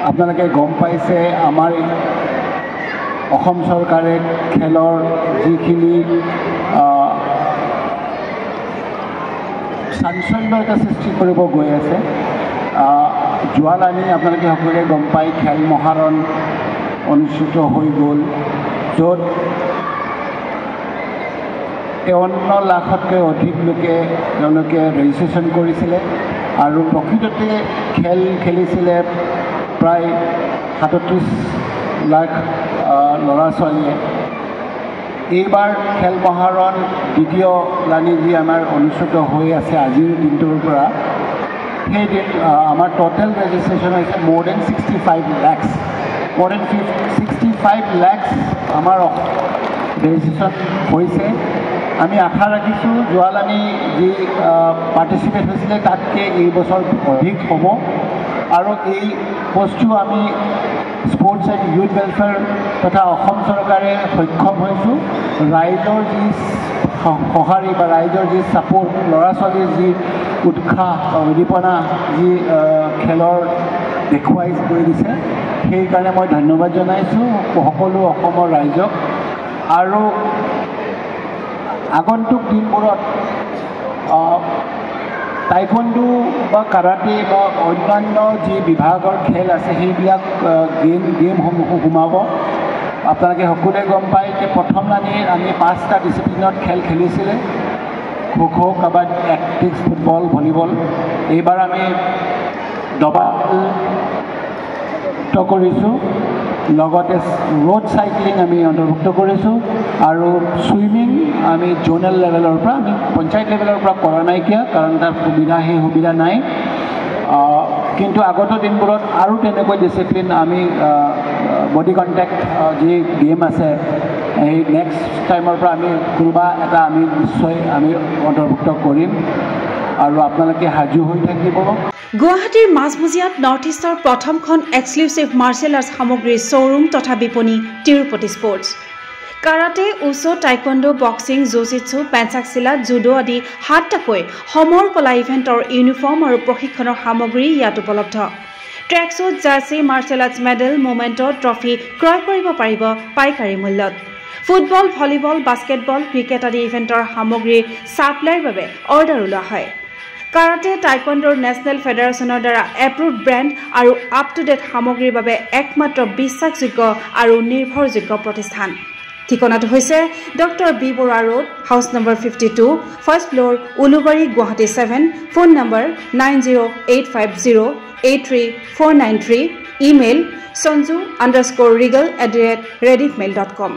আপোনালোকে গম পাইছে আমাৰ অসম চৰকাৰে খেলৰ যিখিনি চাঞ্চল্য এটা সৃষ্টি কৰিব গৈ আছে যোৱালানি আপোনালোকে সকলোৱে গম পাই খেল মহাৰণ অনুষ্ঠিত হৈ গ'ল য'ত 53 লাখতকৈ অধিক লোকে তেওঁলোকে ৰেজিষ্ট্ৰেশ্যন কৰিছিলে আৰু প্ৰকৃততে খেল খেলিছিলে প্ৰায় 37 লাখ ল'ৰা ছোৱালীয়ে এইবাৰ খেল মহাৰণ দ্বিতীয় লানি যি আমাৰ অনুষ্ঠিত হৈ আছে আজিৰ দিনটোৰ পৰা সেই দিন আমাৰ টোটেল ৰেজিষ্ট্ৰেশ্যন হৈছে more than 65 lakhs more than 65 lakhs আমাৰ ৰেজিষ্ট্ৰেশ্যন হৈছে আমি আশা ৰাখিছোঁ যোৱালানি যি পাৰ্টিচিপেট হৈছিলে তাতকৈ এই বছৰ অধিক হ'ব আৰু এই বস্তু আমি স্পৰ্টছ এণ্ড ইউথ ৱেলফেয়াৰ তথা অসম চৰকাৰে সক্ষম হৈছোঁ ৰাইজৰ যি সঁহাৰি বা ৰাইজৰ যি ছাপোৰ্ট ল'ৰা ছোৱালীৰ যি উৎসাহ উদ্দীপনা যি খেলৰ দেখুৱাই কৰি দিছে সেইকাৰণে মই ধন্যবাদ জনাইছোঁ সকলো অসমৰ ৰাইজক আৰু আগন্তুক দিনবোৰত টাইকোৱাণ্ডো বা কাৰাটে বা অন্যান্য যি বিভাগৰ খেল আছে সেইবিলাক গেমসমূহো সোমাব আপোনালোকে সকলোৱে গম পায় যে প্ৰথম লানিৰ আমি 5টা ডিচিপ্লিনত খেল খেলিছিলে kho kabaddi athletics football volleyball এইবাৰ আমি ডবাল কৰিছোঁ লগতে ৰোড চাইক্লিং আমি অন্তৰ্ভুক্ত কৰিছোঁ আৰু ছুইমিং আমি জোনেল লেভেলৰ পৰা আমি পঞ্চায়ত লেভেলৰ পৰা কৰা নাইকিয়া কাৰণ তাৰ সেই সুবিধা নাই কিন্তু আগত দিনবোৰত আৰু তেনেকৈ ডিচিপ্লিন আমি বডি কণ্টেক্ট যি গেম আছে এই নেক্সট টাইমৰ পৰা আমি কোনোবা এটা আমি নিশ্চয় আমি অন্তৰ্ভুক্ত কৰিম আৰু আপোনালোকে সাজু হৈ থাকিব গুৱাহাটীৰ মাজমজিয়াত নৰ্থ ইষ্টৰ প্ৰথমখন এক্সক্লুচিভ মাৰ্চেল আৰ্টছ সামগ্ৰীৰ শ্ব'ৰুম তথা বিপণী Tirupati sports karate wushu taekwondo boxing jujitsu pencak silat judo আদি 7টাকৈ সমৰ কলা ইভেণ্টৰ ইউনিফৰ্ম আৰু প্ৰশিক্ষণৰ সামগ্ৰী ইয়াত উপলব্ধ tracksuit jersey martial arts medal memento trophy ক্ৰয় কৰিব পাৰিব পাইকাৰী মূল্যত ফুটবল ভলীবল বাস্কেটবল ক্ৰিকেট আদি ইভেণ্টৰ সামগ্ৰীৰ ছাপ্লাইৰ বাবে অৰ্ডাৰ ওলোৱা হয় কাৰাটে টাইকোৱাণ্ডোৰ নেশ্যনেল ফেডাৰেশ্যনৰ দ্বাৰা এপ্ৰুভড ব্ৰেণ্ড আৰু আপ টু ডেট সামগ্ৰীৰ বাবে একমাত্ৰ বিশ্বাসযোগ্য আৰু নিৰ্ভৰযোগ্য প্ৰতিষ্ঠান ঠিকনাটো হৈছে doctor B Barua road house number 52 first floor Ulubari Guwahati 7 phone number 9085083493 email sanju_regal@rediffmail.com